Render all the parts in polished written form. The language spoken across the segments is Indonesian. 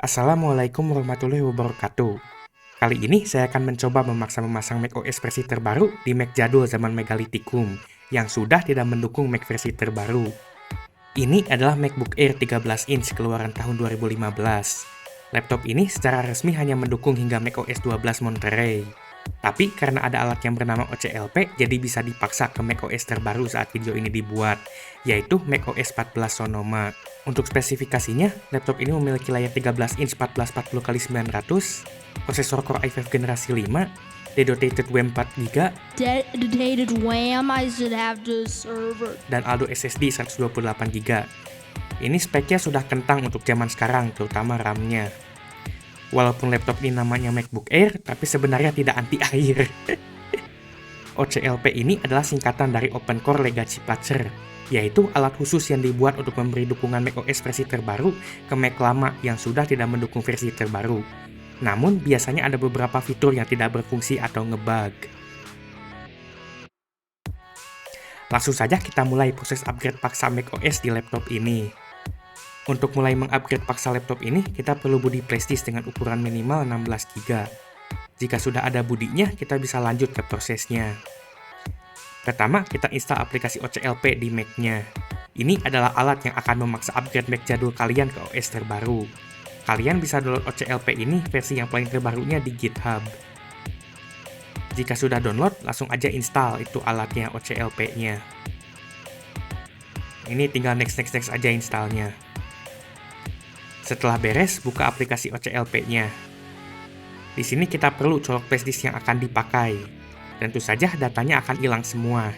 Assalamualaikum warahmatullahi wabarakatuh. Kali ini saya akan mencoba memaksa memasang macOS versi terbaru di Mac jadul zaman Megalithikum yang sudah tidak mendukung Mac versi terbaru. Ini adalah MacBook Air 13 inch keluaran tahun 2015. Laptop ini secara resmi hanya mendukung hingga macOS 12 Monterey. Tapi karena ada alat yang bernama OCLP, jadi bisa dipaksa ke macOS terbaru saat video ini dibuat, yaitu macOS 14 Sonoma. Untuk spesifikasinya, laptop ini memiliki layar 13 inch 1440x900, prosesor Core i5 generasi 5, dedicated RAM 4GB, Dedicated RAM, I should have the server. dan Aldo SSD 128GB. Ini speknya sudah kentang untuk zaman sekarang, terutama RAM-nya. Walaupun laptop ini namanya MacBook Air, tapi sebenarnya tidak anti air. OCLP ini adalah singkatan dari Open Core Legacy Patcher, yaitu alat khusus yang dibuat untuk memberi dukungan macOS versi terbaru ke Mac lama yang sudah tidak mendukung versi terbaru. Namun, biasanya ada beberapa fitur yang tidak berfungsi atau ngebug. Langsung saja kita mulai proses upgrade paksa macOS di laptop ini. Untuk mulai mengupgrade paksa laptop ini, kita perlu bodi flashdisk dengan ukuran minimal 16GB. Jika sudah ada bodinya, kita bisa lanjut ke prosesnya. Pertama, kita install aplikasi OCLP di Mac-nya. Ini adalah alat yang akan memaksa upgrade Mac jadul kalian ke OS terbaru. Kalian bisa download OCLP ini versi yang paling terbarunya di GitHub. Jika sudah download, langsung aja install itu alatnya OCLP-nya. Ini tinggal next aja installnya. Setelah beres, buka aplikasi OCLP-nya. Di sini kita perlu colok flashdisk yang akan dipakai. Tentu saja datanya akan hilang semua.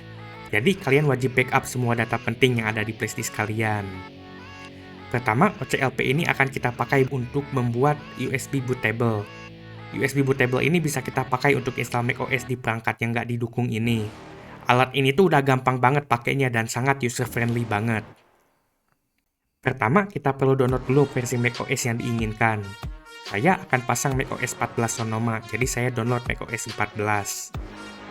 Jadi kalian wajib backup semua data penting yang ada di flashdisk kalian. Pertama, OCLP ini akan kita pakai untuk membuat USB bootable. USB bootable ini bisa kita pakai untuk install macOS di perangkat yang nggak didukung ini. Alat ini tuh udah gampang banget pakainya dan sangat user friendly banget. Pertama, kita perlu download dulu versi macOS yang diinginkan. Saya akan pasang macOS 14 Sonoma, jadi saya download macOS 14.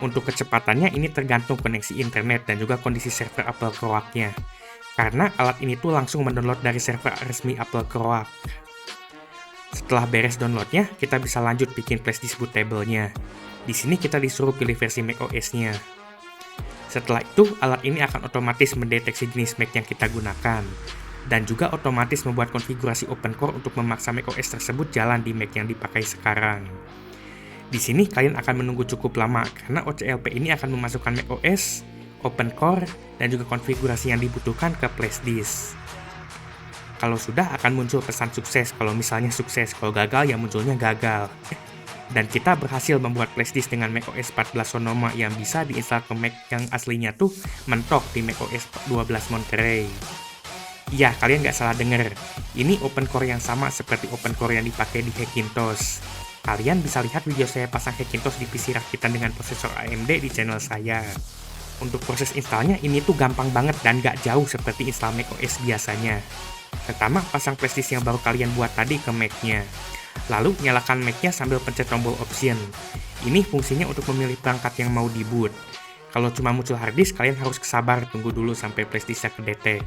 Untuk kecepatannya, ini tergantung koneksi internet dan juga kondisi server Apple Croak-nya. Karena alat ini tuh langsung mendownload dari server resmi Apple Croak. Setelah beres downloadnya, kita bisa lanjut bikin flashdisk bootable-nya. Di sini kita disuruh pilih versi macOS-nya. Setelah itu, alat ini akan otomatis mendeteksi jenis Mac yang kita gunakan. Dan juga otomatis membuat konfigurasi Open Core untuk memaksa macOS tersebut jalan di Mac yang dipakai sekarang. Di sini kalian akan menunggu cukup lama karena OCLP ini akan memasukkan macOS, Open Core, dan juga konfigurasi yang dibutuhkan ke flashdisk. Kalau sudah akan muncul pesan sukses, kalau misalnya sukses, kalau gagal ya munculnya gagal. Dan kita berhasil membuat flashdisk dengan macOS 14 Sonoma yang bisa diinstal ke Mac yang aslinya tuh mentok di macOS 12 Monterey. Iya, kalian nggak salah denger. Ini Open Core yang sama seperti Open Core yang dipakai di Hackintosh. Kalian bisa lihat video saya pasang Hackintosh di PC rakitan dengan prosesor AMD di channel saya. Untuk proses installnya ini tuh gampang banget dan nggak jauh seperti install macOS biasanya. Pertama, pasang flashdisk yang baru kalian buat tadi ke Mac-nya. Lalu, nyalakan Mac-nya sambil pencet tombol Option. Ini fungsinya untuk memilih perangkat yang mau di-boot. Kalau cuma muncul harddisk, kalian harus sabar tunggu dulu sampai flashdisk-nya kedetek.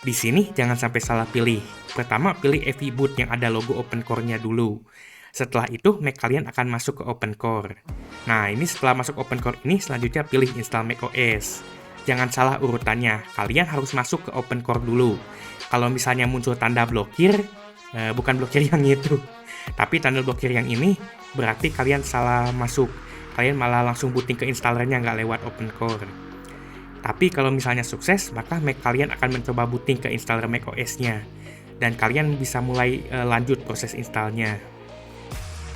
Di sini jangan sampai salah pilih. Pertama, pilih EV Boot yang ada logo Open Core-nya dulu. Setelah itu, Mac kalian akan masuk ke Open Core. Nah, ini setelah masuk Open Core ini, selanjutnya pilih Install macOS. Jangan salah urutannya, kalian harus masuk ke Open Core dulu. Kalau misalnya muncul tanda blokir, bukan blokir yang itu, tapi tanda blokir yang ini, berarti kalian salah masuk. Kalian malah langsung booting ke installernya nggak lewat Open Core. Tapi kalau misalnya sukses, maka Mac kalian akan mencoba booting ke installer macOS-nya. Dan kalian bisa mulai lanjut proses installnya.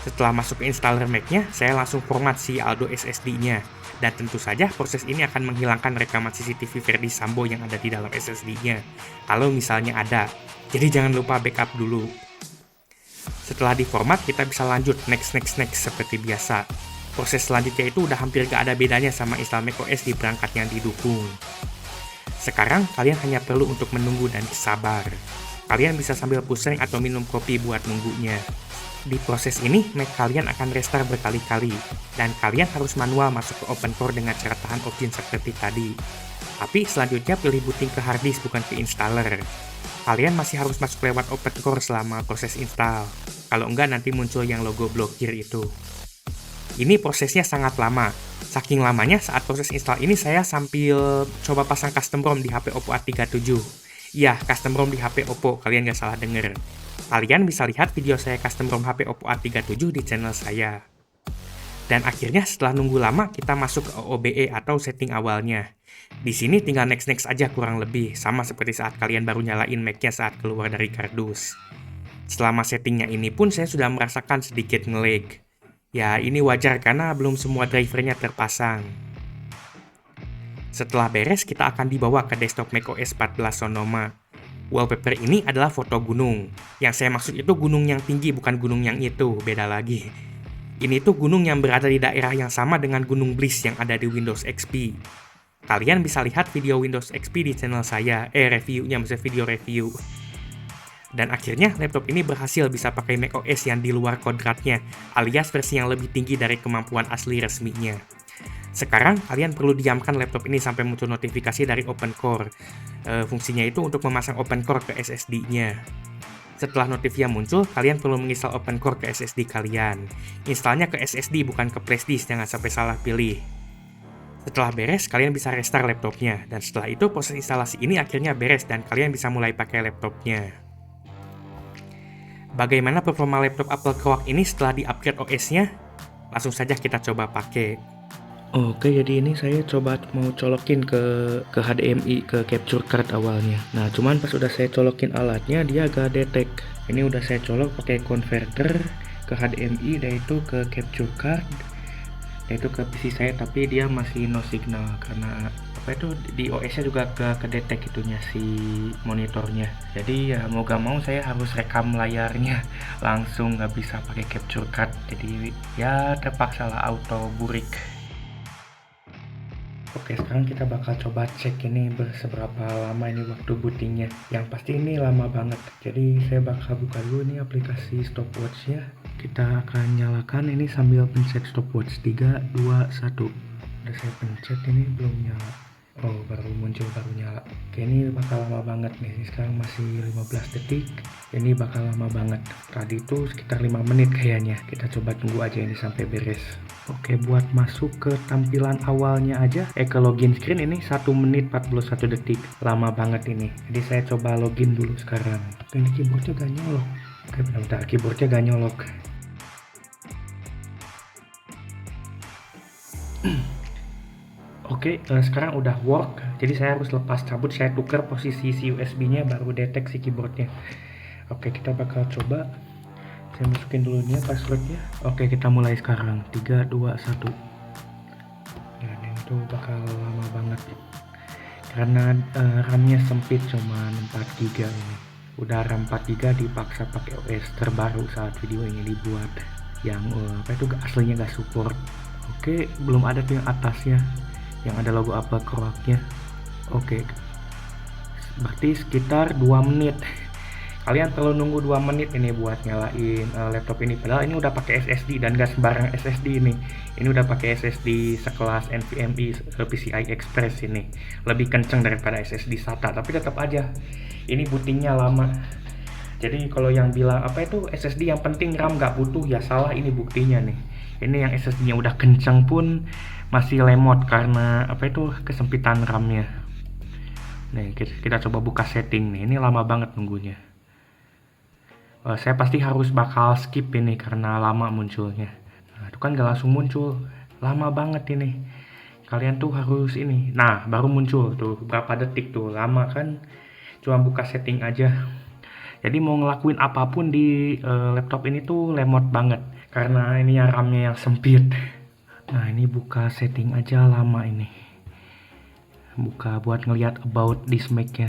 Setelah masuk ke installer Mac-nya, saya langsung format si Aldo SSD-nya. Dan tentu saja proses ini akan menghilangkan rekaman CCTV Verdi Sambo yang ada di dalam SSD-nya. Kalau misalnya ada. Jadi jangan lupa backup dulu. Setelah diformat, kita bisa lanjut next seperti biasa. Proses selanjutnya itu udah hampir gak ada bedanya sama install macOS di perangkat yang didukung. Sekarang kalian hanya perlu untuk menunggu dan sabar. Kalian bisa sambil pusing atau minum kopi buat nunggunya. Di proses ini, Mac kalian akan restart berkali-kali, dan kalian harus manual masuk ke Open Core dengan cara tahan Option seperti tadi. Tapi selanjutnya pilih booting ke harddisk bukan ke installer. Kalian masih harus masuk lewat OpenCore selama proses install. Kalau enggak nanti muncul yang logo blokir itu. Ini prosesnya sangat lama. Saking lamanya saat proses install ini saya sambil coba pasang custom ROM di HP Oppo A37. Iya, custom ROM di HP Oppo, kalian nggak salah denger. Kalian bisa lihat video saya custom ROM HP Oppo A37 di channel saya. Dan akhirnya setelah nunggu lama, kita masuk ke OBE atau setting awalnya. Di sini tinggal next-next aja kurang lebih, sama seperti saat kalian baru nyalain Mac-nya saat keluar dari kardus. Selama settingnya ini pun saya sudah merasakan sedikit nge-lag. Ya, ini wajar karena belum semua drivernya terpasang. Setelah beres, kita akan dibawa ke desktop macOS 14 Sonoma. Wallpaper ini adalah foto gunung. Yang saya maksud itu gunung yang tinggi, bukan gunung yang itu, beda lagi. Ini tuh gunung yang berada di daerah yang sama dengan Gunung Bliss yang ada di Windows XP. Kalian bisa lihat video Windows XP di channel saya, reviewnya, maksudnya video review. Dan akhirnya laptop ini berhasil bisa pakai macOS yang di luar kodratnya, alias versi yang lebih tinggi dari kemampuan asli resminya. Sekarang kalian perlu diamkan laptop ini sampai muncul notifikasi dari OpenCore. Fungsinya itu untuk memasang OpenCore ke SSD-nya. Setelah notifnya muncul, kalian perlu menginstal OpenCore ke SSD kalian. Installnya ke SSD bukan ke flashdisk, jangan sampai salah pilih. Setelah beres, kalian bisa restart laptopnya. Dan setelah itu, proses instalasi ini akhirnya beres dan kalian bisa mulai pakai laptopnya. Bagaimana performa laptop Apple Clock ini setelah di-upgrade OS-nya? Langsung saja kita coba pakai. Oke, jadi ini saya coba mau colokin ke HDMI, ke capture card awalnya. Nah, cuman pas udah saya colokin alatnya, dia agak detect. Ini udah saya colok pakai converter ke HDMI, yaitu ke capture card, yaitu ke PC saya, tapi dia masih no signal karena apa itu di OS-nya juga ke detect itunya si monitornya. Jadi ya mau gak mau saya harus rekam layarnya langsung, nggak bisa pakai capture card. Jadi ya terpaksa lah auto burik. Oke, sekarang kita bakal coba cek ini seberapa lama ini waktu bootingnya. Yang pasti ini lama banget. Jadi saya bakal buka dulu nih aplikasi stopwatch-nya. Kita akan nyalakan ini sambil pencet stopwatch. 3, 2, 1. Udah saya pencet, ini belum nyala. Oh, baru muncul, baru nyala. Oke, ini bakal lama banget nih. Ini sekarang masih 15 detik. Ini bakal lama banget. Tadi itu sekitar 5 menit kayaknya. Kita coba tunggu aja ini sampai beres. Oke, buat masuk ke tampilan awalnya aja, ke login screen ini 1 menit 41 detik. Lama banget ini. Jadi saya coba login dulu sekarang. Oke, ini keyboardnya gak nyolok. Oke, bentar, keyboardnya gak nyolok. Oke, sekarang udah work. Jadi saya harus lepas cabut, saya tukar posisi si USB-nya baru deteksi keyboardnya. Oke, kita bakal coba. Saya masukin dulu nih passwordnya. Oke, kita mulai sekarang. 3, 2, 1. Dan itu bakal lama banget karena RAM-nya sempit, cuma 4 GB ini. Udah RAM 4 GB dipaksa pakai OS terbaru saat video ini dibuat, yang apa itu aslinya gak support. Oke, belum ada tuh yang atasnya yang ada logo Apple Clock-nya. Oke, berarti sekitar 2 menit. Kalian perlu nunggu 2 menit ini buat nyalain laptop ini. Padahal ini udah pakai SSD dan gak sembarang SSD ini. Ini udah pakai SSD sekelas NVMe PCI Express ini. Lebih kenceng daripada SSD SATA, tapi tetap aja ini bootingnya lama. Jadi kalau yang bilang apa itu SSD yang penting RAM gak butuh, ya salah, ini buktinya nih. Ini yang SSD-nya udah kenceng pun masih lemot karena apa itu kesempitan RAM-nya. Nih, kita coba buka setting nih. Ini lama banget nunggunya. Saya pasti harus bakal skip ini karena lama munculnya. Nah, itu kan gak langsung muncul, lama banget ini. Kalian tuh harus ini. Nah, baru muncul tuh berapa detik tuh, lama kan. Cuma buka setting aja. Jadi mau ngelakuin apapun di laptop ini tuh lemot banget karena ini yang RAM-nya yang sempit. Nah, ini buka setting aja lama ini. Buka buat ngelihat about this Mac-nya.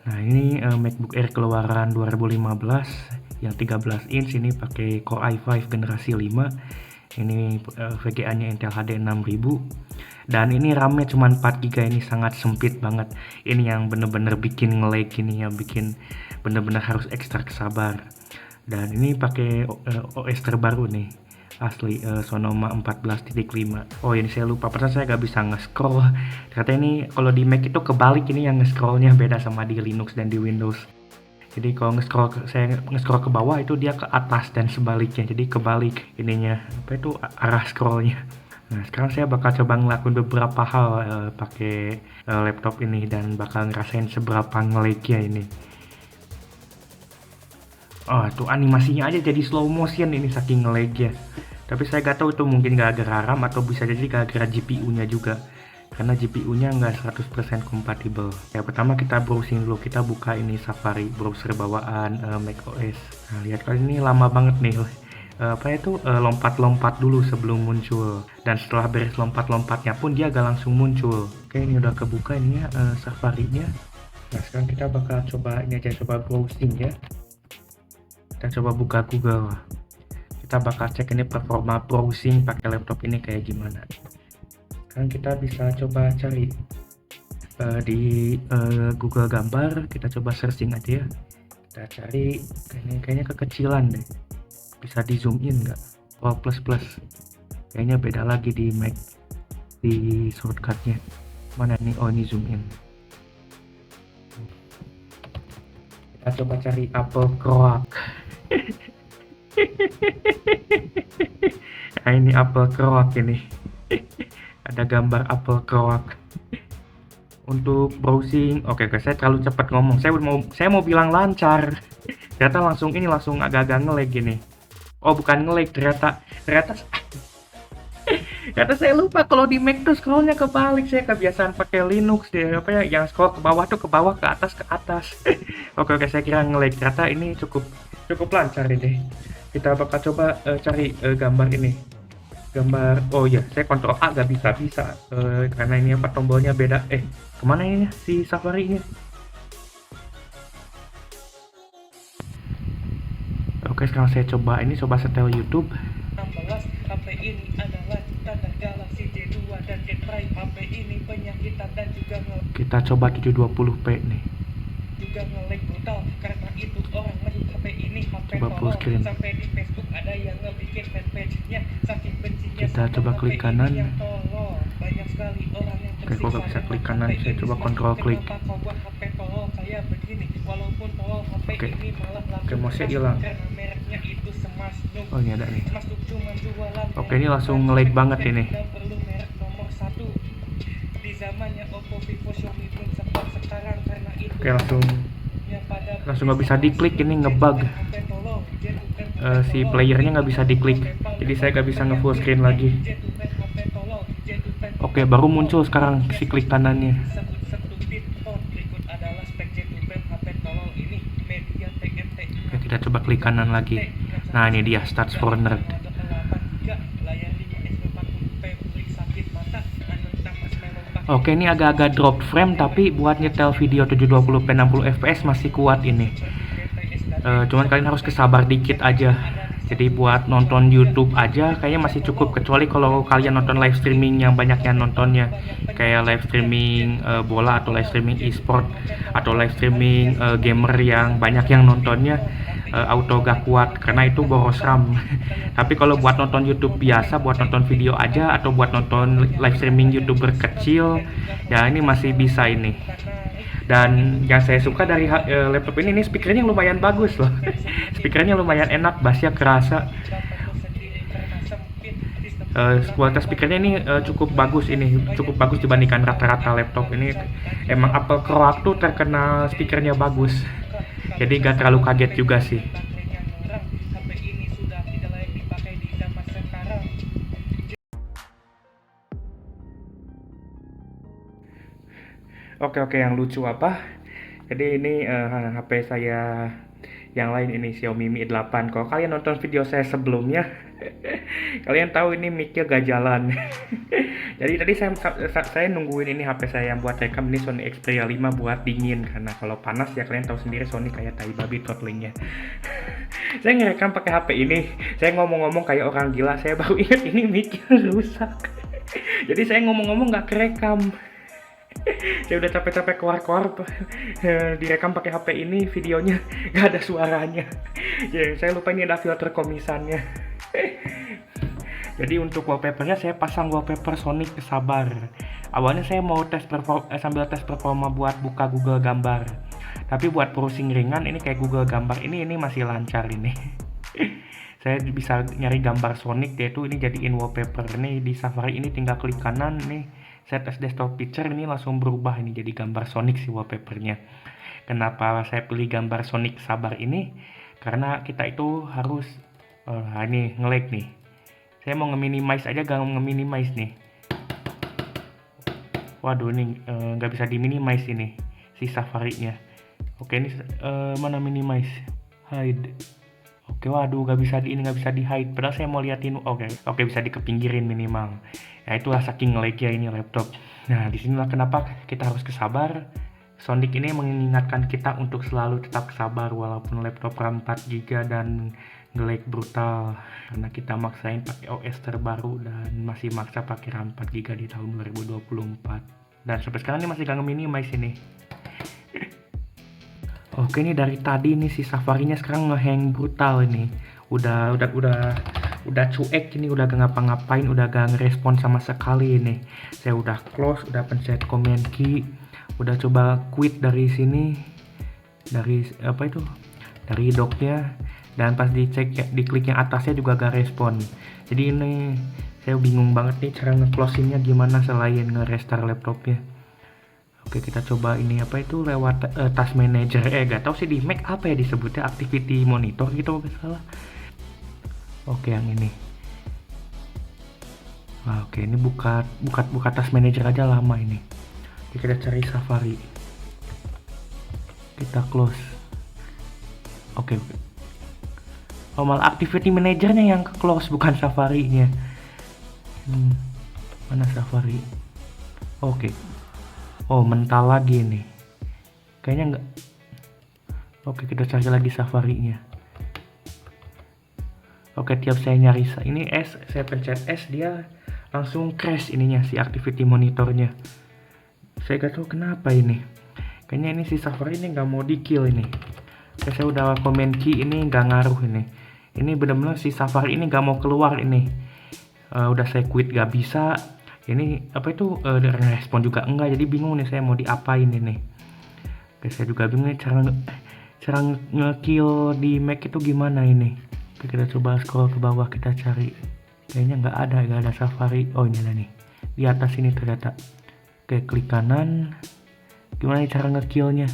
Nah, ini MacBook Air keluaran 2015 yang 13 inch, ini pakai Core i5 generasi 5. Ini VGA-nya Intel HD 6000. Dan ini RAM-nya cuma 4 GB, ini sangat sempit banget. Ini yang bener-bener bikin nge-lag, ini yang bikin bener-bener harus ekstra sabar. Dan ini pakai OS terbaru nih, asli Sonoma 14.5. Oh, ini saya lupa, perasaan saya gak bisa nge-scroll. Ternyata ini kalau di Mac itu kebalik, ini yang nge-scrollnya beda sama di Linux dan di Windows. Jadi kalau saya nge-scroll ke bawah itu dia ke atas dan sebaliknya. Jadi kebalik ininya, apa itu arah scrollnya. Nah, sekarang saya bakal coba ngelakuin beberapa hal pakai laptop ini dan bakal ngerasain seberapa ngelegnya ini. Oh, tuh animasinya aja jadi slow motion ini saking ngelegnya. Tapi saya gak tahu itu mungkin gara-gara RAM atau bisa jadi gara-gara GPU-nya juga. Karena GPU-nya nggak 100% kompatibel. Ya, pertama kita browsing dulu, kita buka ini Safari, browser bawaan macOS. Nah, lihat kali ini lama banget nih. Lompat-lompat dulu sebelum muncul. Dan setelah beres lompat-lompatnya pun dia gak langsung muncul. Oke, ini udah kebuka ini ya Safari-nya. Nah, sekarang kita bakal coba ini aja, coba browsing ya. Kita coba buka Google. Kita bakal cek ini performa browsing pakai laptop ini kayak gimana. Kan kita bisa coba cari di Google gambar, kita coba searching aja ya. Kita cari kayaknya kekecilan deh, bisa di zoom in nggak? Oh, plus kayaknya beda lagi di Mac, di shortcutnya mana nih? Oh, ini zoom in. Kita coba cari Apple Croak. Nah, ini Apple Croak ini. Ada gambar Apple Croak. Untuk browsing, oke, saya terlalu cepat ngomong. Saya mau bilang lancar. Ternyata langsung agak-agak nge-lag gini. Oh, bukan nge-lag, ternyata saya lupa kalau di Mac tuh scrollnya kebalik. Saya kebiasaan pakai Linux deh. Apa ya, yang scroll ke bawah tuh ke bawah, ke atas. Oke, saya kira nge-lag. Ternyata ini cukup lancar ini. Kita bakal coba cari gambar ini. Oh ya, saya kontrol A gak bisa karena ini apa, tombolnya beda. Kemana ini si Safari nya? Oke, sekarang saya coba setel YouTube. 16 HP ini adalah standar Galaxy J2 dan J Prime. HP ini penyakitan dan juga kita coba 720p nih. Juga nge-lag brutal. Karena itu orang menyebut HP ini HP Coba full screen. Sampai di Facebook ada yang ngebikin fanpage-nya saking bencinya. Kita coba klik kanan. Banyak sekali orang yang Oke, kok gak bisa klik kanan? Saya coba kontrol klik. Kenapa kau buat HP tolol kayak begini? Walaupun tolol HP ini malah laku masih hilang. karena mereknya itu Smash Noob. Oh, ini ada nih. Smash Noob cuma jualan. Oke, ini langsung nge-lag banget ini. Dan perlu merek nomor 1 di zamannya Oppo, Vivo, Xiaomi belum sempat sekarang karena itu. Oke, langsung nggak bisa diklik, ini ngebug. Si playernya nggak bisa diklik, jadi saya nggak bisa nge-full screen lagi. Oke, baru muncul sekarang si klik kanannya. Oke, kita coba klik kanan lagi. Nah, ini dia Start for Nerd. Oke, ini agak-agak drop frame, tapi buat nyetel video 720p 60 fps masih kuat ini. Cuman kalian harus kesabar dikit aja. Jadi buat nonton YouTube aja kayaknya masih cukup, kecuali kalau kalian nonton live streaming yang banyak yang nontonnya, kayak live streaming bola atau live streaming e-sport atau live streaming gamer yang banyak yang nontonnya. Auto gak kuat karena itu boros RAM. Tapi kalau buat nonton YouTube biasa, buat nonton video aja atau buat nonton live streaming YouTuber kecil, ya ini masih bisa ini. Dan yang saya suka dari laptop ini speakernya lumayan bagus loh. Speakernya lumayan enak, bassnya kerasa. Kualitas speakernya ini cukup bagus dibandingkan rata-rata laptop ini. Emang Apple Croak tuh terkenal speakernya bagus. Jadi gak terlalu kaget juga sih. Oke, yang lucu apa? Jadi ini HP saya yang lain ini Xiaomi Mi 8. Kalau kalian nonton video saya sebelumnya, kalian tahu ini mic-nya gak jalan. Jadi tadi saya nungguin ini HP saya yang buat rekam, ini Sony Xperia 5 buat dingin, karena kalau panas ya kalian tahu sendiri Sony kayak tai babi throttling-nya. Saya ngerekam pakai HP ini, saya ngomong-ngomong kayak orang gila, saya baru ingat ini mic-nya rusak. Jadi saya ngomong-ngomong gak kerekam. Saya udah capek-capek keluar direkam pakai HP ini, videonya gak ada suaranya. Ya, saya lupa ini ada filter komisannya. Jadi untuk wallpapernya saya pasang wallpaper Sonic Kesabar. Awalnya saya mau sambil tes performa buat buka Google gambar. Tapi buat browsing ringan ini kayak Google Gambar ini masih lancar ini. Saya bisa nyari gambar Sonic, yaitu ini jadiin wallpaper. Nih di Safari ini tinggal klik kanan nih, set as desktop picture, ini langsung berubah ini jadi gambar Sonic si wallpapernya. Kenapa saya pilih gambar Sonic Sabar ini? Karena kita itu harus ini nge-lag nih. Saya mau nge-minimize aja, gak nge-minimize nih. Waduh, ini nggak bisa di-minimize ini si Safari-nya. Oke, ini mana minimize? Hide. Oke, waduh, nggak bisa di hide. Padahal saya mau liatin. Oke, bisa dikepinggirin minimal. Ya itulah saking lag-nya ini laptop. Nah, disinilah kenapa kita harus kesabar. Sonic ini mengingatkan kita untuk selalu tetap sabar walaupun laptop RAM 4GB dan nge-lag brutal. Karena kita maksain pakai OS terbaru dan masih maksa pakai RAM 4GB di tahun 2024. Dan sampai sekarang ini masih gak nge-minimize ini. Oke, ini dari tadi nih si Safari-nya sekarang nge-hang brutal ini. Udah cuek ini, udah gak ngapa-ngapain, udah gak ngerespon sama sekali ini. Saya udah close, udah pencet command key, udah coba quit dari sini, dari apa itu? Dari docknya, dan pas dicek diklik yang atasnya juga gak respon. Jadi ini saya bingung banget nih cara nge-closingnya gimana selain nge-restart laptopnya. Oke, kita coba ini apa itu lewat task manager. Gak tau sih di Mac apa ya disebutnya, activity monitor gitu kalau salah. Oke, yang ini. Oke, ini buka task manager aja lama ini. Jadi kita cari Safari. Kita close. Oke. Oh, malah activity managernya yang ke close bukan Safari-nya. Mana Safari? Oke. Oh, mental lagi nih. Kayaknya enggak. Oke, kita cari lagi Safari-nya. Oke, tiap saya nyari ini S, saya pencet S, dia langsung crash ininya si activity monitornya. Saya gak tahu kenapa ini. Kayaknya ini si Safari ini nggak mau di kill ini. Saya udah command key ini nggak ngaruh ini. Ini benar-benar si Safari ini nggak mau keluar ini. Udah saya quit gak bisa. Ini apa itu respon juga enggak, jadi bingung nih saya mau diapain ini. Oke, saya juga bingung nih cara nge-kill di Mac itu gimana ini. Oke, kita coba scroll ke bawah, kita cari. Kayaknya nggak ada Safari. Oh, ini ada nih di atas ini ternyata. Oke, klik kanan. Gimana cara nge-killnya?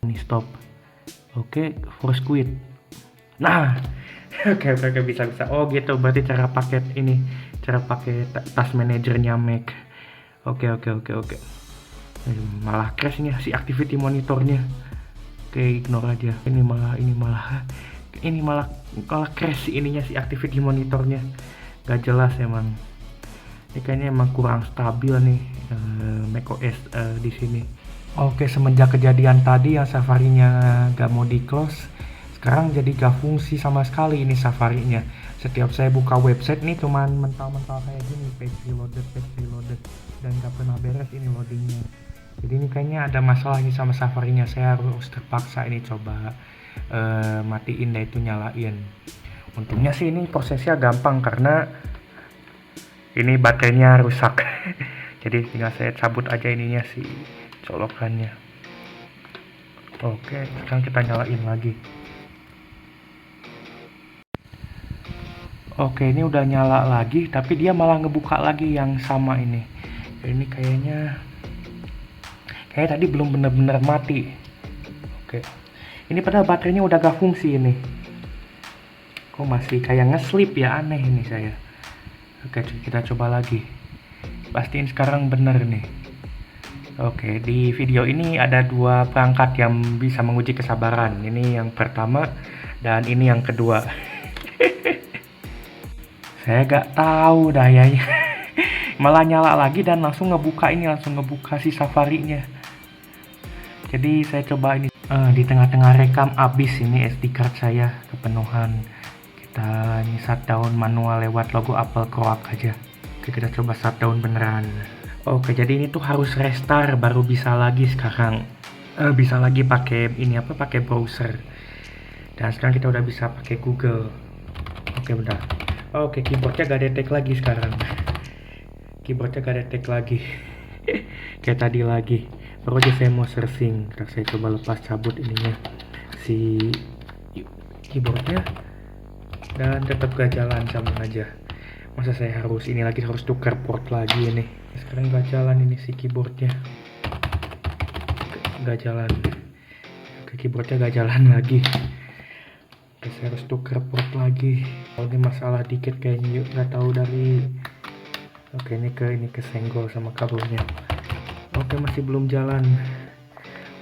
Ini stop. Oke, force quit. Nah, oke, bisa. Oh gitu, berarti cara pakai ini, cara pakai task manajernya Mac. Oke. Malah crash nih si activity monitornya. Oke, ignore aja. Ini malah crash ininya si activity monitornya. Gak jelas emang. Ini kayaknya emang kurang stabil nih macOS di sini. Oke, semenjak kejadian tadi yang Safari-nya gak mau di close, sekarang jadi gak fungsi sama sekali ini Safari-nya. Setiap saya buka website nih cuman mental-mental kayak gini, page reloaded, dan gak pernah beres ini loadingnya. Jadi ini kayaknya ada masalah nih sama Safari-nya. Saya harus terpaksa ini coba matiin dan itu nyalain. Untungnya sih ini prosesnya gampang karena ini baterainya rusak. Jadi tinggal saya cabut aja ininya si colokannya. Oke, sekarang kita nyalain lagi. Oke, ini udah nyala lagi, tapi dia malah ngebuka lagi yang sama ini. Ini kayaknya tadi belum bener-bener mati. Oke, ini padahal baterainya udah gak fungsi ini. Kok masih kayak nge-sleep ya, aneh ini saya. Oke, kita coba lagi. Pastiin sekarang bener nih. Oke, di video ini ada dua perangkat yang bisa menguji kesabaran. Ini yang pertama dan ini yang kedua. Saya gak tahu dayanya. Malah nyala lagi dan langsung ngebuka si Safari-nya. Jadi saya coba ini di tengah-tengah rekam abis ini SD card saya kepenuhan. Kita ini shutdown manual lewat logo Apple Croak aja. Oke, kita coba shutdown beneran. Oke, jadi ini tuh harus restart baru bisa lagi sekarang. Bisa lagi pakai pakai browser. Dan sekarang kita udah bisa pakai Google. Oke, bentar. Oke, keyboardnya gak detect lagi sekarang. Kayak tadi lagi. baru aja saya mau searching. Ntar saya coba lepas cabut ininya si keyboardnya, dan tetap gak jalan, sama aja. Masa saya harus ini lagi, harus tukar port lagi ini. Sekarang gak jalan ini si keyboardnya, gak jalan. Oke, keyboardnya gak jalan lagi. Oke, saya harus tukar port lagi. Oh, ini masalah dikit kayaknya, yuk nggak tahu dari. Oke, ini kesenggol sama kabelnya. Oke, masih belum jalan,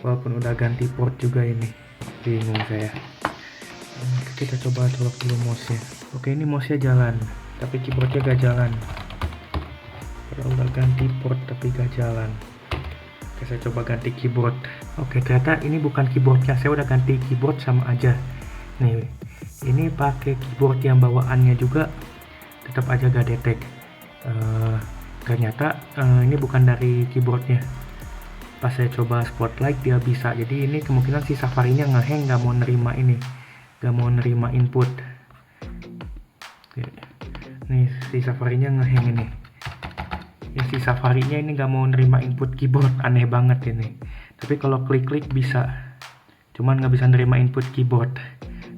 walaupun udah ganti port juga ini. Bingung saya. Oke, kita coba colok dulu mouse-nya. Oke, ini mouse-nya jalan, tapi keyboardnya gak jalan. Kalau udah ganti port tapi gak jalan. Oke, saya coba ganti keyboard. Oke, ternyata ini bukan keyboardnya. Saya udah ganti keyboard, sama aja. Nih, ini pakai keyboard yang bawaannya juga, tetap aja gak detect. Ternyata ini bukan dari keyboardnya. Pas saya coba spotlight dia bisa. Jadi ini kemungkinan si Safari-nya ngehang, gak mau nerima ini, gak mau nerima input. Oke. Nih si Safari-nya ngehang ini. Ya, si Safari-nya ini gak mau nerima input keyboard, aneh banget ini. Tapi kalau klik-klik bisa, cuman gak bisa nerima input keyboard.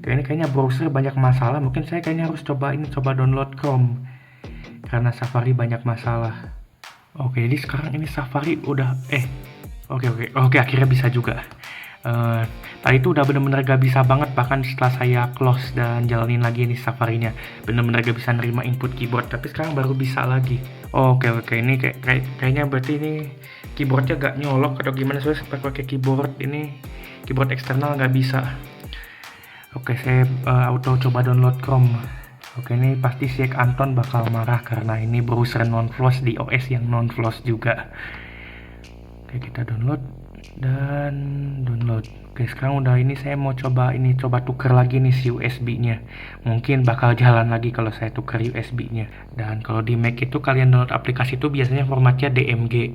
Kayaknya browser banyak masalah. Mungkin saya kayaknya harus coba download Chrome, karena Safari banyak masalah. Oke, jadi sekarang ini Safari udah Oke, akhirnya bisa juga. Tadi itu udah bener-bener gak bisa banget, bahkan setelah saya close dan jalanin lagi ini Safari-nya, bener-bener gak bisa nerima input keyboard. Tapi sekarang baru bisa lagi. Oke, ini kayaknya berarti ini keyboardnya gak nyolok atau gimana, soalnya pakai keyboard ini, keyboard eksternal gak bisa. Oke, saya auto coba download Chrome. Oke, ini pasti si Anton bakal marah karena ini browser non-flash di OS yang non-flash juga. Oke, kita download dan download. Oke, sekarang udah ini, saya mau coba tuker lagi nih si USB-nya. Mungkin bakal jalan lagi kalau saya tuker USB-nya. Dan kalau di Mac itu kalian download aplikasi itu biasanya formatnya DMG.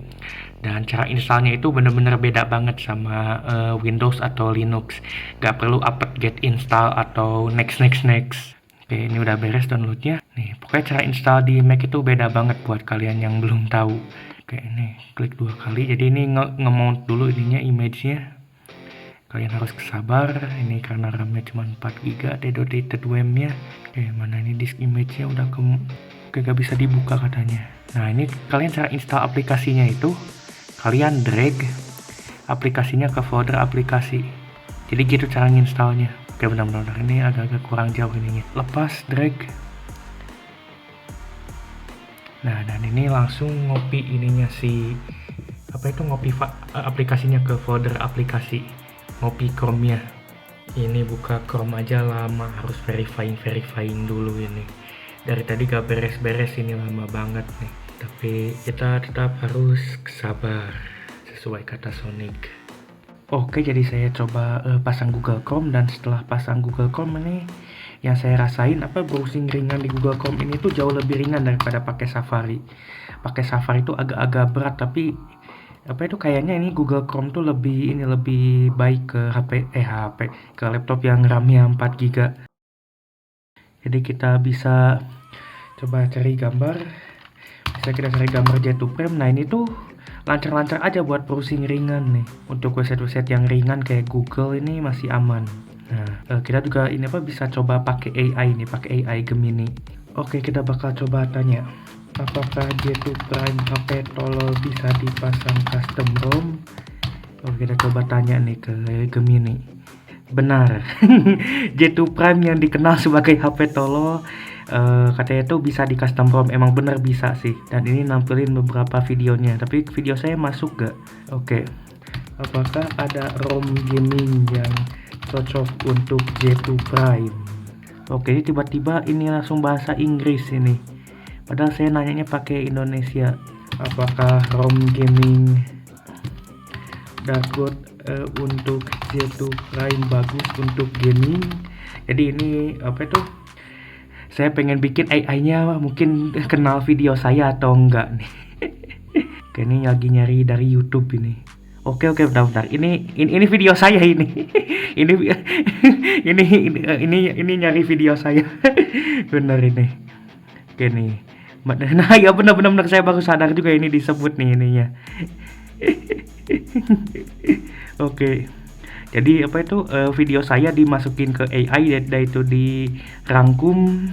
Dan cara installnya itu bener-bener beda banget sama Windows atau Linux. Gak perlu apt-get install atau next. Oke, ini udah beres downloadnya. Nih, pokoknya cara install di Mac itu beda banget buat kalian yang belum tahu. Oke, ini klik 2 kali. Jadi ini nge-mount dulu ininya, image-nya. Kalian harus sabar. Ini karena RAM-nya cuma 4 GB, dedicated WAM-nya. Oke, mana ini disk image-nya udah Oke, gak bisa dibuka katanya. Nah, ini kalian cara install aplikasinya itu, kalian drag aplikasinya ke folder aplikasi. Jadi gitu cara nginstallnya. Oke, benar-benar ini agak-agak kurang jauh ininya. Lepas, drag. Nah, dan ini langsung ngopi ininya ngopi aplikasinya ke folder aplikasi. Ngopi Chrome-nya. Ini buka Chrome aja lama, harus verifying dulu ini. Dari tadi gak beres-beres, ini lama banget nih. Tapi kita tetap harus sabar, sesuai kata Sonic. Oke, jadi saya coba pasang Google Chrome, dan setelah pasang Google Chrome ini, yang saya rasain browsing ringan di Google Chrome ini tuh jauh lebih ringan daripada pakai Safari. Pakai Safari tuh agak-agak berat, tapi kayaknya ini Google Chrome tuh lebih baik ke ke laptop yang RAM-nya 4 GB. Jadi kita bisa coba cari gambar. Bisa kita cari gambar J2Frame. Nah, ini tuh lancar-lancar aja buat browsing ringan nih. Untuk website-website yang ringan kayak Google ini masih aman. Nah, kita juga bisa coba pakai AI nih, pakai AI Gemini. Oke, kita bakal coba tanya, apakah J2Frame HP tolol bisa dipasang custom ROM? Oke, kita coba tanya nih ke Gemini. Benar. J2Frame yang dikenal sebagai HP tolol, katanya itu bisa di custom ROM. Emang bener bisa sih. Dan ini nampilin beberapa videonya. Tapi video saya masuk gak? Oke. Apakah ada ROM gaming yang cocok untuk J2Frame? Oke, tiba-tiba ini langsung bahasa Inggris ini. Padahal saya nanyanya pakai Indonesia. Apakah ROM gaming Darkwood untuk J2Frame bagus untuk gaming? Jadi ini saya pengen bikin AI-nya mungkin kenal video saya atau enggak nih. Oke, ini lagi nyari dari YouTube ini. Oke, bentar. Ini video saya ini. ini nyari video saya. Bener ini. Oke nih. Nah, ya benar saya baru sadar juga ini disebut nih ininya. Oke. Jadi apa itu video saya dimasukin ke AI dan itu dirangkum.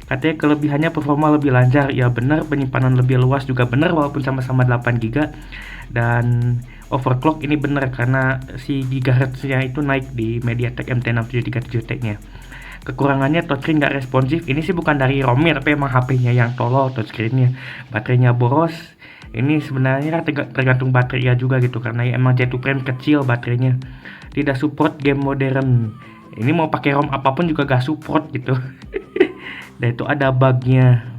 Katanya kelebihannya performa lebih lancar. Ya benar, penyimpanan lebih luas juga benar walaupun sama-sama 8 GB. Dan overclock ini benar karena si gigahertznya itu naik di MediaTek MT6733T-nya. Kekurangannya touchscreen nggak responsif. Ini sih bukan dari ROM-nya tapi emang HP-nya yang tolol touchscreen-nya. Baterainya boros. Ini sebenarnya tergantung baterai juga gitu karena emang J2 Prime kecil baterainya. Tidak support game modern. Ini mau pakai ROM apapun juga gak support gitu. Dan itu ada bugnya.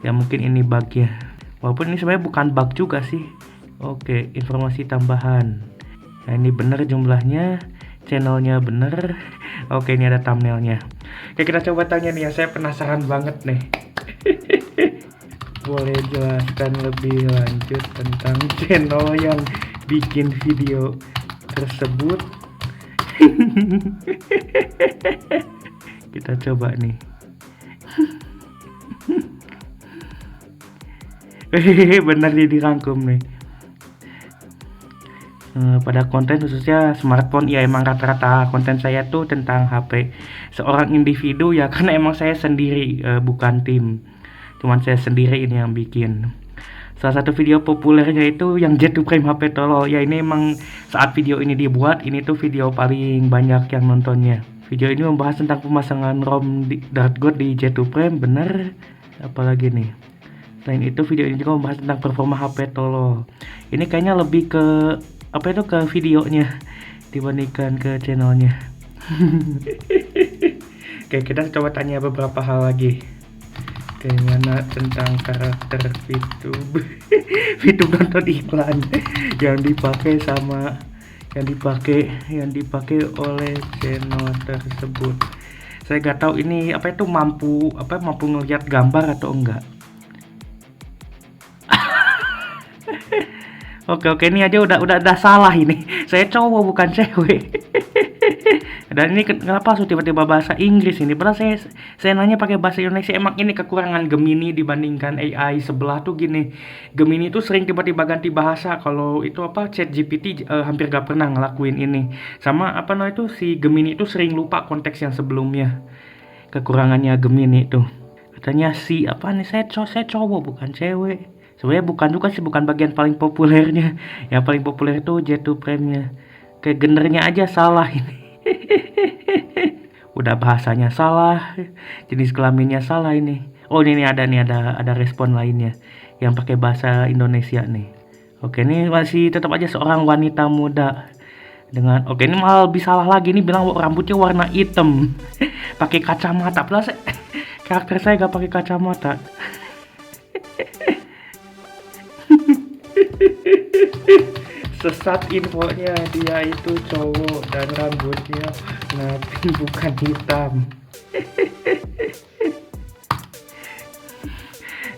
Ya mungkin ini bugnya. Walaupun ini sebenarnya bukan bug juga sih. Oke, informasi tambahan. Nah ini bener jumlahnya, channelnya bener. Oke, ini ada thumbnailnya. Oke, kita coba tanya nih ya, saya penasaran banget nih. Boleh jelaskan lebih lanjut tentang channel yang bikin video tersebut? Kita coba nih. Bener nih dirangkum nih. Pada konten khususnya smartphone, ya emang rata-rata konten saya tuh tentang HP seorang individu ya, karena emang saya sendiri, bukan tim, cuman saya sendiri ini yang bikin. Salah satu video populernya itu yang J2 Prime HP tolol ya, ini emang saat video ini dibuat ini tuh video paling banyak yang nontonnya. Video ini membahas tentang pemasangan ROM Dark God di J2 Prime, bener. Apalagi nih, selain itu video ini juga membahas tentang performa HP tolol. Ini kayaknya lebih ke apa itu, ke videonya dibandingkan ke channelnya. Oke, kita coba tanya beberapa hal lagi. Gimana tentang karakter VTube? VTube nonton iklan yang dipakai sama yang dipakai oleh channel tersebut. Saya nggak tahu ini apa itu mampu ngelihat gambar atau enggak. Oke, ini aja udah salah ini. Saya cowok bukan cewek. Dan ini kenapa langsung tiba-tiba bahasa Inggris ini? Padahal saya nanya pakai bahasa Indonesia. Emang ini kekurangan Gemini dibandingkan AI sebelah tuh gini. Gemini tuh sering tiba-tiba ganti bahasa. Kalau itu ChatGPT hampir gak pernah ngelakuin ini. Sama itu si Gemini itu sering lupa konteks yang sebelumnya. Kekurangannya Gemini tuh. Katanya saya cowok bukan cewek. Sebenarnya bukan juga sih, bukan bagian paling populernya. Yang paling populer itu J2 Prime-nya. Kayak gendernya aja salah ini. Udah bahasanya salah, jenis kelaminnya salah ini. Oh, ini ada respon lainnya yang pakai bahasa Indonesia nih. Oke, ini masih tetap aja seorang wanita muda dengan ini malah lebih salah lagi, ini bilang rambutnya warna hitam. Pakai kacamata. Plus karakter saya gak pakai kacamata. Sesat infonya, dia itu cowok dan rambutnya bukan hitam.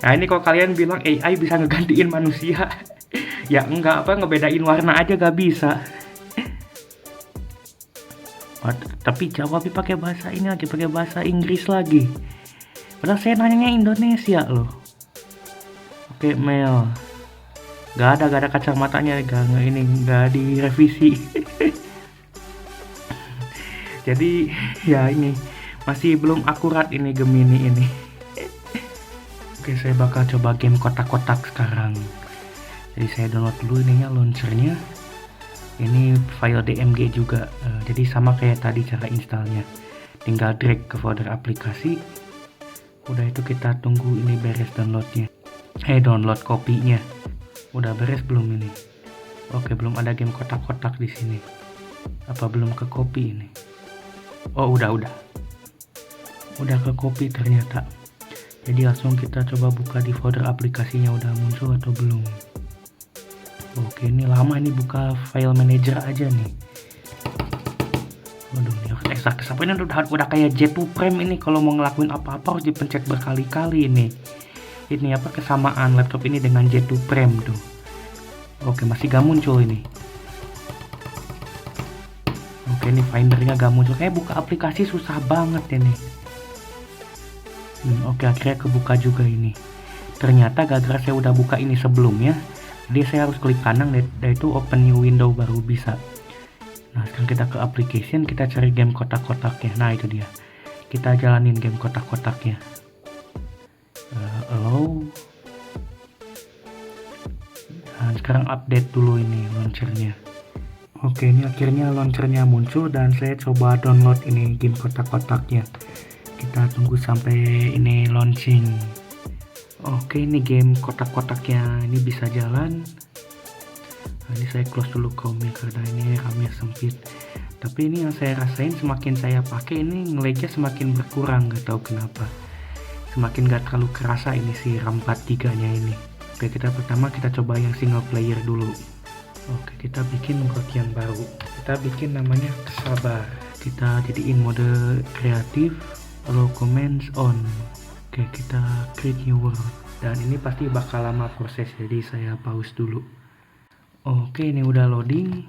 Nah ini kalau kalian bilang AI bisa ngegantiin manusia, ya enggak, ngebedain warna aja gak bisa. Tapi jawabnya pakai bahasa ini lagi, pakai bahasa Inggris lagi. Padahal saya nanyanya Indonesia loh. Oke, Mel. Gak ada kacamatanya, gak direvisi. Jadi ya ini masih belum akurat ini Gemini ini. Oke, saya bakal coba game kotak-kotak sekarang. Jadi saya download dulu ininya, launchernya. Ini file DMG juga. Jadi sama kayak tadi cara installnya. Tinggal drag ke folder aplikasi. Udah itu kita tunggu ini beres downloadnya. Download kopinya. Udah beres belum ini? Oke, belum ada game kotak-kotak di sini. Apa belum ke copy ini? Oh, udah ke copy ternyata. Jadi langsung kita coba buka di folder aplikasinya, udah muncul atau belum. Oke, ini lama ini buka file manager aja nih. Waduh, ini harus ekstrak sampai ini udah kayak J2 Prime ini, kalau mau ngelakuin apa-apa harus dipencet berkali-kali ini. Ini kesamaan laptop ini dengan J2 Prime tuh. Oke, masih gak muncul ini. Oke, ini findernya gak muncul. Kayak buka aplikasi susah banget ini. Oke, akhirnya kebuka juga ini. Ternyata gara-gara saya udah buka ini sebelumnya, Jadi saya harus klik kanan dan itu open new window baru bisa. Nah sekarang kita ke application, kita cari game kotak-kotaknya. Nah itu dia, kita jalanin game kotak-kotaknya. Allow. Nah sekarang update dulu ini launchernya. Oke, ini akhirnya launchernya muncul dan saya coba download ini game kotak-kotaknya. Kita tunggu sampai ini launching. Oke, ini game kotak-kotaknya ini bisa jalan. Nah, ini saya close dulu Chrome karena ini RAM-nya sempit. Tapi ini yang saya rasain semakin saya pakai ini nge-lag-nya semakin berkurang, gak tahu kenapa. Semakin gak terlalu kerasa ini si RAM 43 nya ini. Oke, pertama kita coba yang single player dulu. Oke, kita bikin mode yang baru. Kita bikin namanya Sabar. Kita jadiin mode kreatif, allow comments on. Oke, kita create new world. Dan ini pasti bakal lama proses, jadi saya pause dulu. Oke, ini udah loading.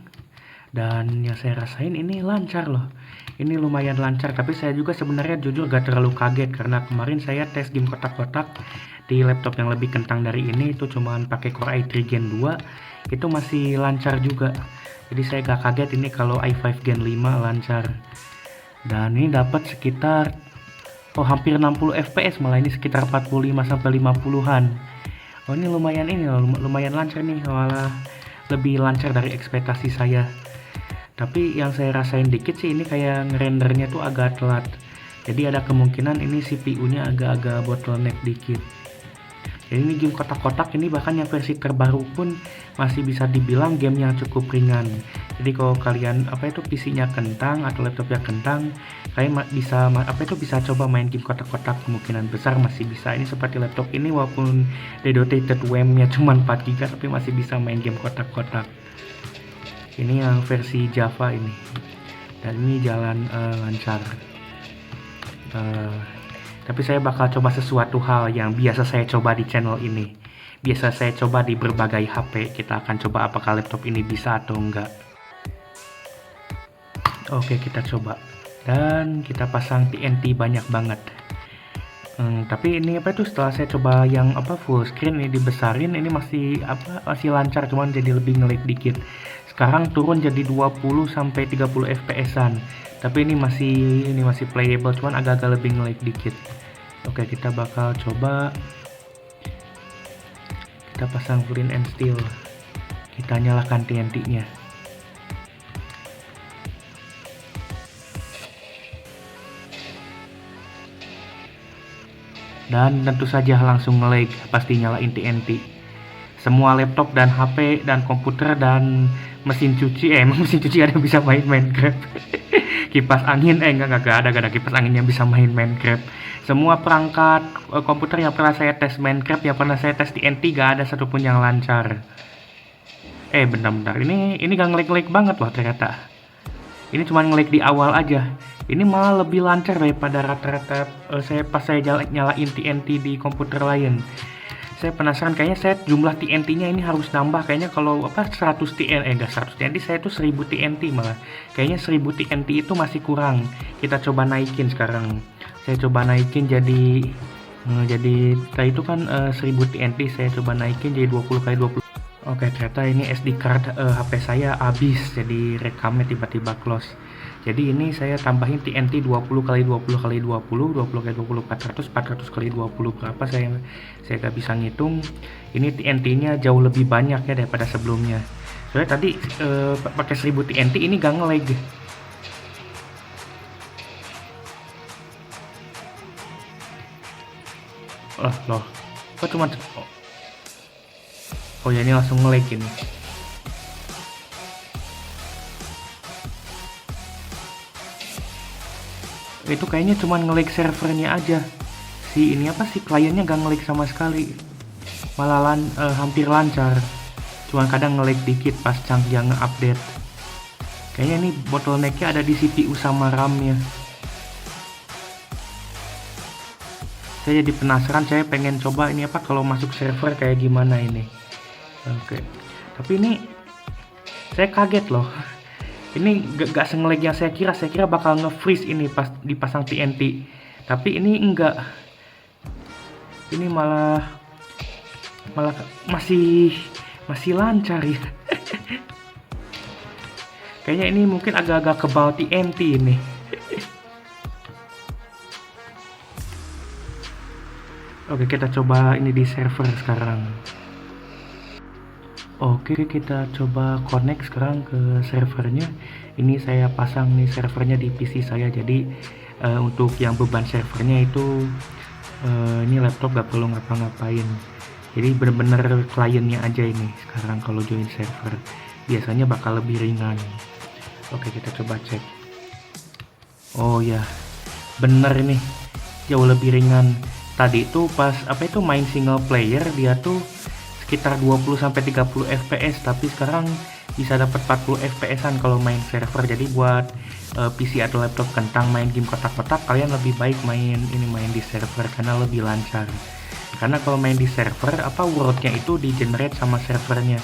Dan yang saya rasain ini lancar loh. Ini lumayan lancar, tapi saya juga sebenarnya jujur gak terlalu kaget karena kemarin saya tes game kotak-kotak di laptop yang lebih kentang dari ini, itu cuman pakai Core i3 Gen 2, itu masih lancar juga. Jadi saya gak kaget ini kalau i5 Gen 5 lancar. Dan ini dapat sekitar hampir 60 fps, malah ini sekitar 45 sampai 50-an. Oh ini lumayan lumayan lancar nih, malah lebih lancar dari ekspektasi saya. Tapi yang saya rasain dikit sih ini kayak ngerendernya tuh agak telat. Jadi ada kemungkinan ini CPU-nya agak-agak bottleneck dikit. Jadi ini game kotak-kotak ini bahkan yang versi terbaru pun masih bisa dibilang game yang cukup ringan. Jadi kalau kalian PC-nya kentang atau laptopnya kentang, kalian bisa coba main game kotak-kotak, kemungkinan besar masih bisa. Ini seperti laptop ini walaupun dedicated RAM-nya cuma 4GB tapi masih bisa main game kotak-kotak. Ini yang versi Java ini. Dan ini jalan lancar. Tapi saya bakal coba sesuatu hal yang biasa saya coba di channel ini. Biasa saya coba di berbagai HP. Kita akan coba apakah laptop ini bisa atau enggak. Oke, kita coba. Dan kita pasang TNT banyak banget. Tapi ini setelah saya coba yang full screen ini dibesarin, ini masih lancar, cuman jadi lebih ngelag dikit. Sekarang turun jadi 20 sampai 30 fps-an. Tapi ini masih playable, cuman agak-agak lebih ngelag dikit. Oke, kita bakal coba. Kita pasang flint and steel. Kita nyalakan TNT-nya. Dan tentu saja langsung nge-lag pasti nyalain TNT. Semua laptop dan HP dan komputer dan mesin cuci, emang mesin cuci ada yang bisa main Minecraft. Kipas angin, enggak ada kipas angin yang bisa main Minecraft. Semua perangkat komputer yang pernah saya tes Minecraft, yang pernah saya tes TNT, gak ada satupun yang lancar. Bentar, ini gak ngelag-ngelag banget loh ternyata. Ini cuma ngelag di awal aja. Ini malah lebih lancar daripada rata-rata pas saya nyalain TNT di komputer lain. Saya penasaran, kayaknya saya jumlah TNT-nya ini harus nambah. Kayaknya kalau 100 TNT, saya tuh 1000 TNT malah. Kayaknya 1000 TNT itu masih kurang. Kita coba naikin sekarang. Saya coba naikin jadi tadi itu kan 1000 TNT, saya coba naikin jadi 20x20. Oke, ternyata ini SD card HP saya habis, jadi rekamnya tiba-tiba close. Jadi ini saya tambahin TNT 20x20x20, 20x20 400, 400x20 berapa saya gak bisa ngitung. Ini TNT-nya jauh lebih banyak ya daripada sebelumnya. Soalnya tadi pakai 1000 TNT ini gak nge-lag. Loh. Kok cuma oh ya, ini langsung nge-lag ini. Itu kayaknya cuma nge-lag servernya aja. Si kliennya gak nge-lag sama sekali. Malah hampir lancar. Cuman kadang nge-lag dikit pas Changyang nge-update. Kayaknya ini bottleneck-nya ada di CPU sama RAM-nya. Saya jadi penasaran, saya pengen coba ini kalau masuk server kayak gimana ini. Oke. Tapi ini saya kaget loh. Ini gak se-ngelag yang saya kira bakal nge-freeze ini pas dipasang TNT. Tapi ini enggak. Ini malah masih Masih lancar ya. Kayaknya ini mungkin agak-agak kebal TNT ini. Oke, kita coba ini di server sekarang. Oke, kita coba connect sekarang ke servernya. Ini saya pasang nih servernya di PC saya. Jadi untuk yang beban servernya itu ini laptop gak perlu ngapa-ngapain. Jadi bener-bener kliennya aja ini sekarang kalau join server. Biasanya bakal lebih ringan. Oke, kita coba cek. Oh ya, bener ini jauh lebih ringan. Tadi itu pas main single player dia tuh sekitar 20-30 fps, tapi sekarang bisa dapat 40 fps-an kalau main server. Jadi buat PC atau laptop kentang main game kotak-kotak, kalian lebih baik main di server karena lebih lancar. Karena kalau main di server world-nya itu di generate sama servernya.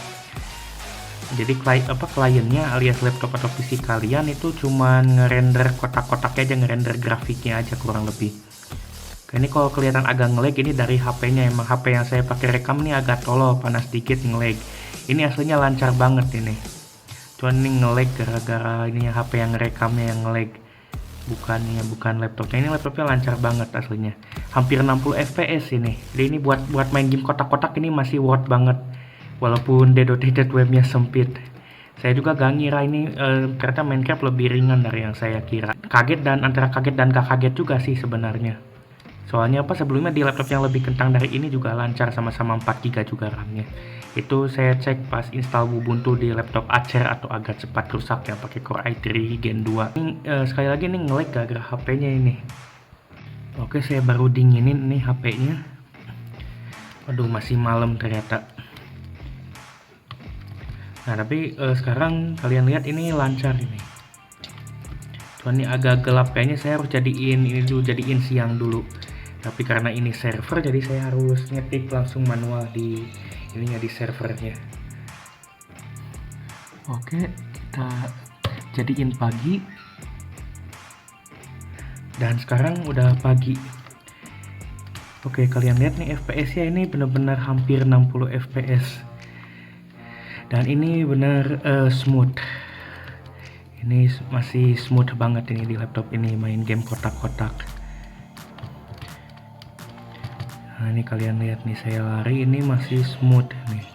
Jadi kliennya alias laptop atau PC kalian itu cuman ngerender kotak-kotaknya aja, ngerender grafiknya aja kurang lebih. Ini kalau kelihatan agak nge-lag ini dari HP-nya, emang HP yang saya pakai rekam ini agak tolol, panas dikit nge-lag. Ini aslinya lancar banget ini. Cuman ini nge-lag gara-gara ini HP yang rekamnya yang nge-lag. Bukan laptopnya. Ini laptopnya lancar banget aslinya. Hampir 60 fps ini. Jadi ini buat main game kotak-kotak ini masih worth banget. Walaupun Dead webnya sempit. Saya juga gak ngira ini ternyata Minecraft lebih ringan dari yang saya kira. Antara kaget dan gak kaget juga sih sebenarnya. Soalnya sebelumnya di laptop yang lebih kentang dari ini juga lancar, sama-sama 4GB juga RAM-nya. Itu saya cek pas install Ubuntu di laptop Acer atau agak cepat rusak yang pakai Core i3 Gen 2. Ini, sekali lagi ini nge-lag gara-gara HP-nya ini. Oke, saya baru dinginin nih HP-nya. Aduh, masih malam ternyata. Nah, tapi sekarang kalian lihat ini lancar ini. Cuman ini agak gelap, kayaknya saya harus jadiin siang dulu. Tapi karena ini server, jadi saya harus ngetik langsung manual di servernya. Oke, kita jadiin pagi. Dan sekarang udah pagi. Oke, kalian lihat nih FPS-nya ini benar-benar hampir 60 FPS. Dan ini benar smooth. Ini masih smooth banget ini di laptop ini main game kotak-kotak. Nah, ini kalian lihat nih, saya lari ini masih smooth nih.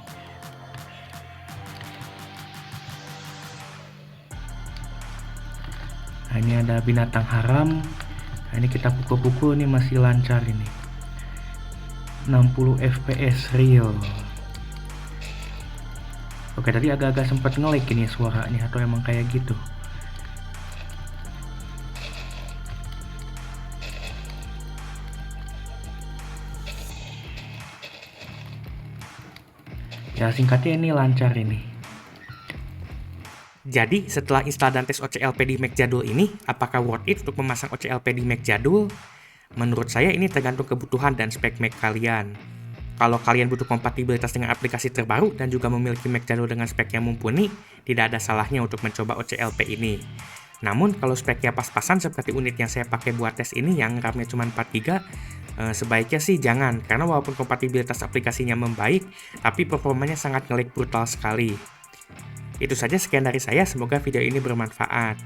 Nah, ini ada binatang haram. Nah, ini kita pukul-pukul ini masih lancar ini. 60 fps real. Oke, tadi agak-agak sempat nge-lag ini suaranya, atau emang kayak gitu. Ya, singkatnya ini lancar ini. Jadi, setelah install dan tes OCLP di Mac jadul ini, apakah worth it untuk memasang OCLP di Mac jadul? Menurut saya ini tergantung kebutuhan dan spek Mac kalian. Kalau kalian butuh kompatibilitas dengan aplikasi terbaru dan juga memiliki Mac jadul dengan spek yang mumpuni, tidak ada salahnya untuk mencoba OCLP ini. Namun, kalau speknya pas-pasan seperti unit yang saya pakai buat tes ini yang RAM-nya cuma 4GB, sebaiknya sih jangan, karena walaupun kompatibilitas aplikasinya membaik, tapi performanya sangat nge-lag brutal sekali. Itu saja sekian dari saya, semoga video ini bermanfaat.